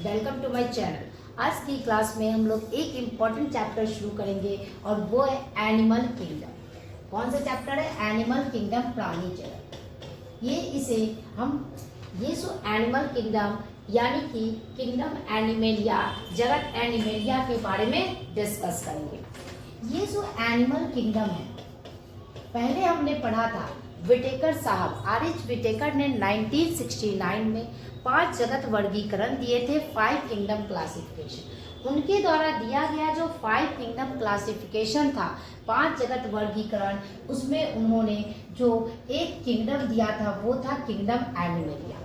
Welcome to my channel. आज की class में हम लोग एक इम्पॉर्टेंट चैप्टर शुरू करेंगे और वो है एनिमल किंगडम। कौन सा चैप्टर है? एनिमल किंगडम, प्राणी जगत। ये जो एनिमल किंगडम यानी कि किंगडम एनिमेलिया, जगत एनिमेलिया के बारे में डिस्कस करेंगे। ये जो एनिमल किंगडम है, पहले हमने पढ़ा था विटेकर साहब, आर.एच. विटेकर ने 1969 में 5 जगत वर्गीकरण दिए थे, 5 किंगडम क्लासिफिकेशन। उनके द्वारा दिया गया जो 5 किंगडम क्लासिफिकेशन था, 5 जगत वर्गीकरण, उसमें उन्होंने जो एक किंगडम दिया था वो था किंगडम एनिमेलिया।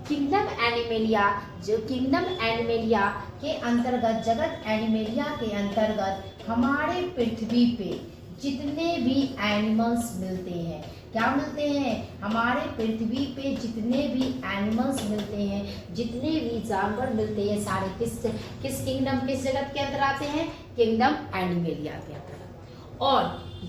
किंगडम एनिमेलिया, जो किंगडम एनिमेलिया के अंतर्गत, जगत एनिमेलिया के अंतर्गत हमारे पृथ्वी पे जितने भी एनिमल्स मिलते हैं, क्या मिलते हैं? हमारे पृथ्वी पे जितने भी एनिमल्स मिलते हैं, जितने भी जानवर मिलते हैं, सारे किस किंगडम, किस जगत के अंदर आते हैं? किंगडम एनिमेलिया के अंदर। और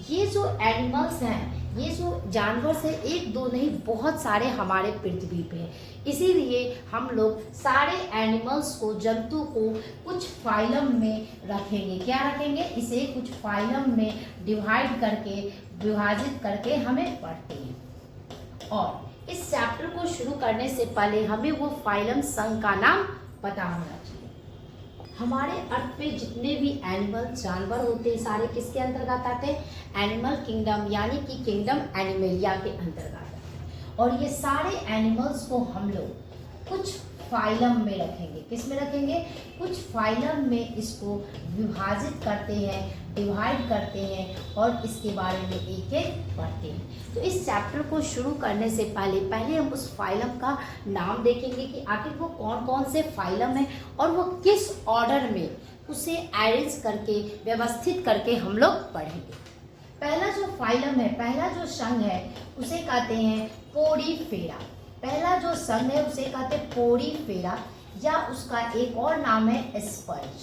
ये जो एनिमल्स हैं, ये जो जानवर से एक दो नहीं, बहुत सारे हमारे पृथ्वी पे हैं। इसीलिए हम लोग सारे एनिमल्स को, जंतु को कुछ फाइलम में रखेंगे। क्या रखेंगे? इसे कुछ फाइलम में डिवाइड करके, विभाजित करके हमें पढ़ते हैं। और इस चैप्टर को शुरू करने से पहले हमें वो फाइलम संघ का नाम पता होना चाहिए। हमारे अर्थ पे जितने भी एनिमल, जानवर होते हैं, सारे किसके अंतर्गत आते हैं? एनिमल किंगडम यानी कि किंगडम एनिमेलिया के अंतर्गत आते हैं। और ये सारे एनिमल्स को हम लोग कुछ फाइलम में रखेंगे। किस में रखेंगे? कुछ फाइलम में इसको विभाजित करते हैं, डिवाइड करते हैं और इसके बारे में एक एक पढ़ते हैं। तो इस चैप्टर को शुरू करने से पहले हम उस फाइलम का नाम देखेंगे कि आखिर वो कौन कौन से फाइलम है और वो किस ऑर्डर में उसे अरेंज करके, व्यवस्थित करके हम लोग पढ़ेंगे। पहला जो फाइलम है, पहला जो संघ है, उसे कहते हैं पोडीफेरा। पहला जो संघ है उसे कहते हैं पोडीफेरा, या उसका एक और नाम है स्पर्ज।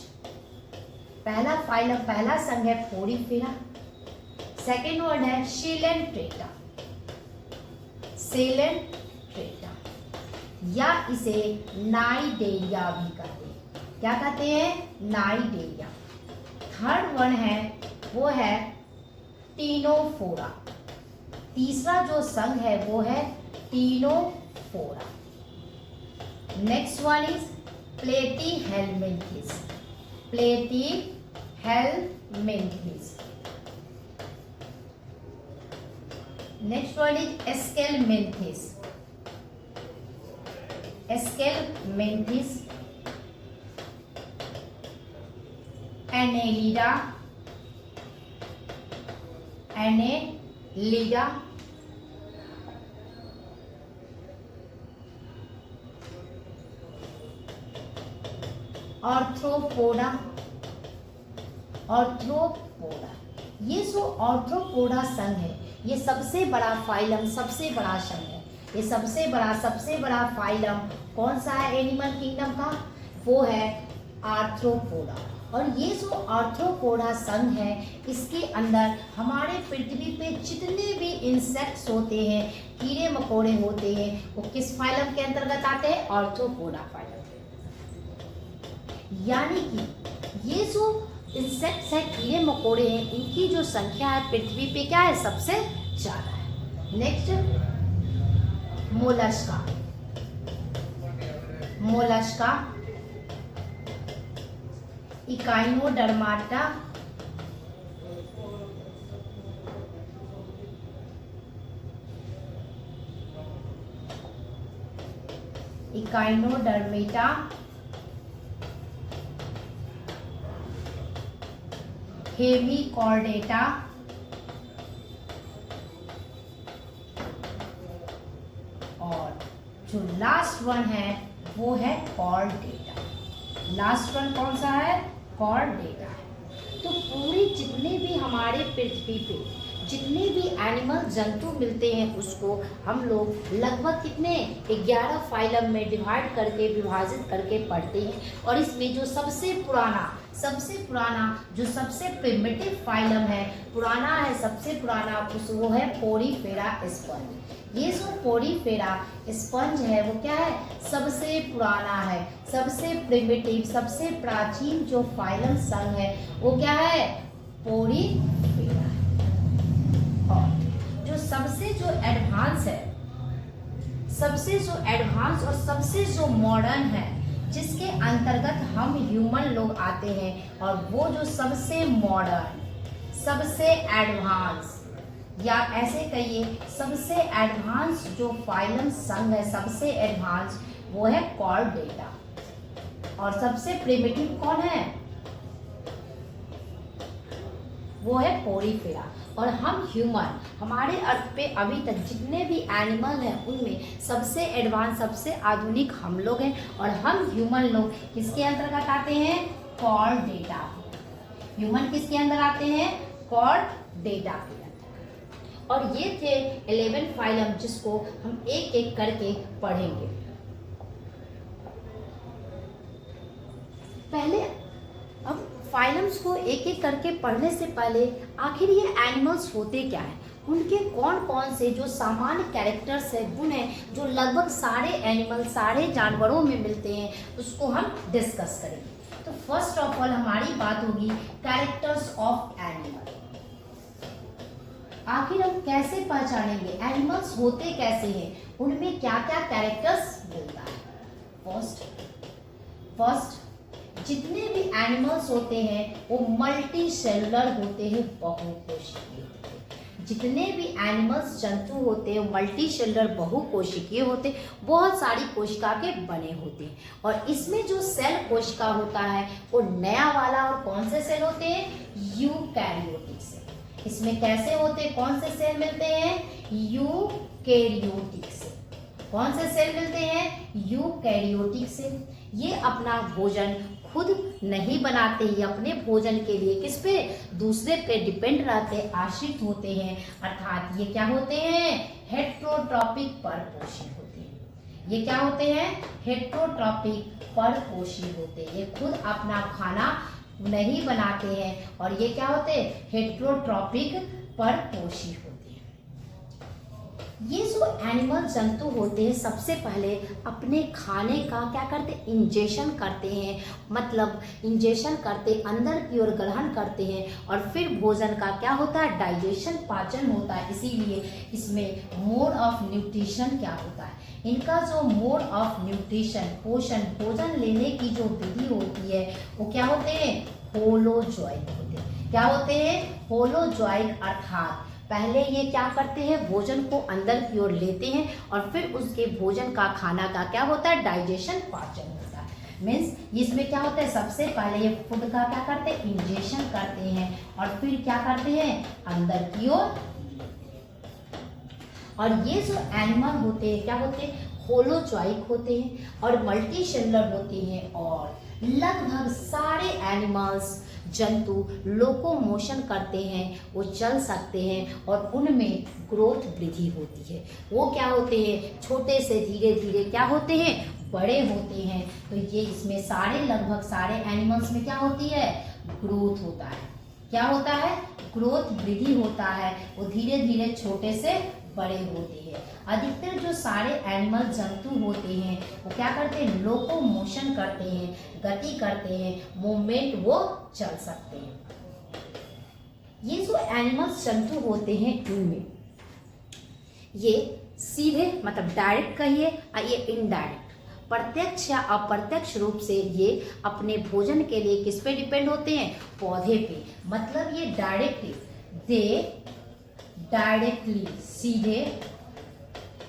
पहला फाइलम, पहला संघ है पोडीफेरा। सेकेंड वर्ड है शेलेंट्रेटा, सेलेंट्रेटा, या इसे नाइडेरिया भी कहते हैं। क्या कहते हैं? नाइडेरिया। थर्ड वर्ड है वो है टीनोफोरा। तीसरा जो संघ है वो है Ctenophora. Next one is Platyhelminthes, Platyhelminthes. Next one is Aschelminthes, Aschelminthes. Annelida, Annelida. Arthropoda, Arthropoda. ये जो ऑर्थ्रोपोडा संघ है, ये सबसे बड़ा फाइलम, सबसे बड़ा संघ है। ये सबसे बड़ा फाइलम कौन सा है एनिमल किंगडम का? वो है आर्थ्रोपोडा। और ये जो आर्थ्रोपोडा संघ है, इसके अंदर हमारे पृथ्वी पे जितने भी इंसेक्ट्स होते हैं, कीड़े मकोड़े होते हैं, वो किस फाइलम के अंतर्गत आते हैं? Arthropoda phylum. यानी कि ये जो इंसेक्ट्स है, कीड़े मकोड़े हैं, इनकी जो संख्या है पृथ्वी पे क्या है? सबसे ज्यादा है। Next Mollusca, Mollusca. Echinodermata, Echinodermata, Hemichordata, और जो लास्ट वन है वो है कॉर्डेटा। लास्ट वन कौन सा है? कॉर्डेटा है। तो पूरे जितने भी हमारे पृथ्वी पे जितने भी एनिमल जंतु मिलते हैं उसको हम लोग लगभग कितने 11 फाइलम में डिवाइड करके विभाजित करके पढ़ते हैं। और इसमें जो सबसे पुराना जो सबसे प्रिमिटिव फाइलम है, पुराना है, सबसे पुराना वो है पोरीफेरा स्पंज। ये जो पोरीफेरा स्पंज है वो क्या है, सबसे पुराना है, सबसे प्रिमिटिव, सबसे प्राचीन जो फाइलम संघ है वो क्या है, पोरीफेरा। और जो सबसे जो एडवांस है, सबसे जो एडवांस और सबसे जो मॉडर्न है, जिसके अंतर्गत हम ह्यूमन लोग आते हैं, और वो जो सबसे मॉडर्न, सबसे एडवांस, या ऐसे कहिए सबसे एडवांस जो फाइलम संघ है, सबसे एडवांस वो है कॉर्डेटा। और सबसे प्रिमिटिव कौन है, वो है पोरीफेरा। और हम ह्यूमन, हमारे अर्थ पे अभी तक जितने भी एनिमल हैं उनमें सबसे एडवांस, सबसे आधुनिक हम लोग हैं। और हम ह्यूमन लोग किसके अंतर्गत आते हैं, कॉर्डेटा। ह्यूमन किसके अंदर आते हैं, कॉर्डेटा के अंदर। और ये थे 11 फाइलम जिसको हम एक एक करके पढ़ेंगे। पहले अब फाइलम्स को एक एक करके पढ़ने से पहले आखिर ये एनिमल्स होते क्या हैं, उनके कौन कौन से जो सामान्य कैरेक्टर्स है, गुण हैं, जो लगभग सारे एनिमल, सारे जानवरों में मिलते हैं, उसको हम डिस्कस करेंगे। तो फर्स्ट ऑफ ऑल हमारी बात होगी कैरेक्टर्स ऑफ एनिमल। आखिर हम कैसे पहचानेंगे एनिमल्स होते कैसे हैं, उनमें क्या क्या कैरेक्टर्स मिलता है। फर्स्ट जितने भी एनिमल्स होते हैं वो मल्टी सेलुलर होते हैं, बहुकोशिकीय होते हैं। जितने भी एनिमल्स जंतु होते हैं मल्टी सेलुलर, बहुकोशिकीय होते हैं, बहुत सारी कोशिका के बने होते हैं। और इसमें जो सेल कोशिका होता है वो नया वाला, और कौन से सेल होते हैं, यूकैरियोटिक सेल। इसमें कैसे होते हैं, कौन से सेल मिलते हैं, यूकैरियोटिक सेल। कौन से सेल मिलते हैं, यूकैरियोटिक सेल। ये अपना भोजन खुद नहीं बनाते, ये अपने भोजन के लिए किस पे, दूसरे पे डिपेंड रहते, आश्रित होते हैं। अर्थात ये क्या होते हैं, हेट्रोट्रॉपिक परपोषी होते हैं। ये क्या होते हैं, हेट्रोट्रॉपिक परपोषी होते हैं। ये खुद अपना खाना नहीं बनाते हैं, और ये क्या होते हैं, हेट्रोट्रॉपिक परपोषी होते हैं। ये जो एनिमल जंतु होते हैं सबसे पहले अपने खाने का क्या करते हैं, इंजेशन करते हैं। मतलब इंजेशन करते, अंदर की ओर ग्रहण करते हैं, और फिर भोजन का क्या होता है, डाइजेशन, पाचन होता है। इसीलिए इसमें मोड ऑफ न्यूट्रिशन क्या होता है, इनका जो मोड ऑफ न्यूट्रिशन, पोषण, भोजन लेने की जो विधि होती है वो क्या होते हैं, होलोजॉइक होते हैं। क्या होते हैं, होलोजॉइक। अर्थात पहले ये क्या करते हैं, भोजन को अंदर की ओर लेते हैं, और फिर उसके भोजन का, खाना का क्या होता है, डाइजेशन, पाचन होता है। मीन्स इसमें क्या होता है, सबसे पहले ये फूड का क्या करते हैं, इंजेशन करते हैं, और फिर क्या करते हैं, अंदर की ओर। और ये जो एनिमल होते हैं क्या होते हैं, होलोजॉइक होते हैं और मल्टी सेलुलर होते हैं। और लगभग सारे एनिमल्स, जंतु लोकोमोशन करते हैं, वो चल सकते हैं, और उनमें ग्रोथ वृद्धि होती है। वो क्या होते हैं, छोटे से धीरे धीरे क्या होते हैं, बड़े होते हैं। तो ये इसमें सारे, लगभग सारे एनिमल्स में क्या होती है, ग्रोथ होता है। क्या होता है, ग्रोथ वृद्धि होता है। वो धीरे धीरे छोटे से बड़े होते हैं। अधिकतर जो सारे एनिमल जंतु होते हैं वो क्या करते हैं, लोकोमोशन करते हैं, गति करते हैं, मूवमेंट वो चल सकते हैं। ये जो एनिमल जंतु होते हैं इनमें ये सीधे, मतलब डायरेक्ट कहिए, ये इनडायरेक्ट, प्रत्यक्ष या अप्रत्यक्ष रूप से ये अपने भोजन के लिए किस पे डिपेंड होते हैं, पौधे पे। मतलब ये डायरेक्टली सीधे,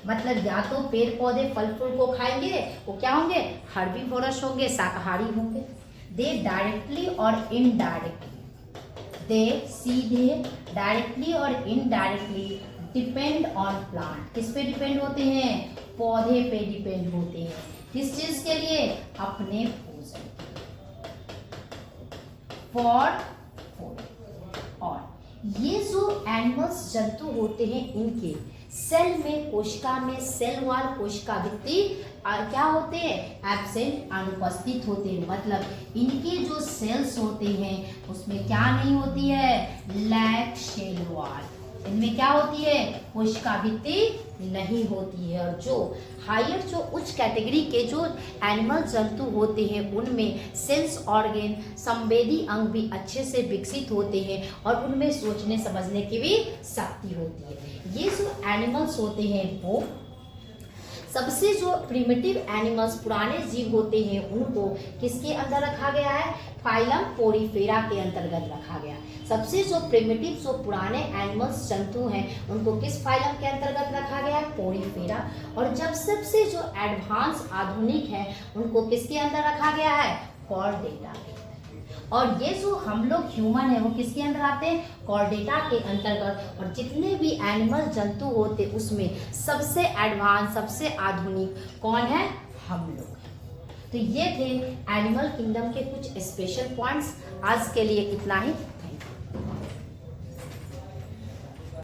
मतलब या तो पेड़ पौधे फल फूल को खाएंगे, वो क्या होंगे, हर्बीवोरस होंगे, शाकाहारी होंगे। दे डायरेक्टली और इनडायरेक्टली, दे सीधे, डायरेक्टली और इनडायरेक्टली डिपेंड ऑन प्लांट। किस पे डिपेंड होते हैं, पौधे पे डिपेंड होते हैं। किस चीज के लिए, अपने भोजन, फॉर फूड। और ये जो एनिमल्स जंतु होते हैं इनके सेल में, कोशिका में, सेल वॉल कोशिका भित्ति क्या होते हैं, एब्सेंट, अनुपस्थित होते हैं। मतलब इनके जो सेल्स होते हैं उसमें क्या नहीं होती है, लैक सेल वॉल, इनमें क्या होती है, कोशिका भित्ति नहीं होती है। और जो हायर, जो उच्च कैटेगरी के जो एनिमल जंतु होते हैं उनमें सेंस ऑर्गन, संवेदी अंग भी अच्छे से विकसित होते हैं और उनमें सोचने समझने की भी शक्ति होती है। ये जो एनिमल्स होते हैं वो सबसे जो प्रिमिटिव एनिमल्स, पुराने जीव होते हैं, उनको किसके अंदर रखा गया है, फाइलम पोरीफेरा के अंतर्गत रखा गया। सबसे जो प्रिमिटिव, जो पुराने एनिमल्स जंतु हैं उनको किस फाइलम के अंतर्गत रखा गया है, पोरीफेरा। और जब सबसे जो एडवांस, आधुनिक है, उनको किसके अंदर रखा गया है, कॉर्डेटा। और ये जो हम लोग ह्यूमन है वो किसके अंदर आते हैं, कॉर्डेटा के अंतर्गत। और जितने भी एनिमल जंतु होते उसमें सबसे एडवांस, सबसे आधुनिक कौन है, हम लोग। तो ये थे एनिमल किंगडम के कुछ स्पेशल पॉइंट्स। आज के लिए इतना ही।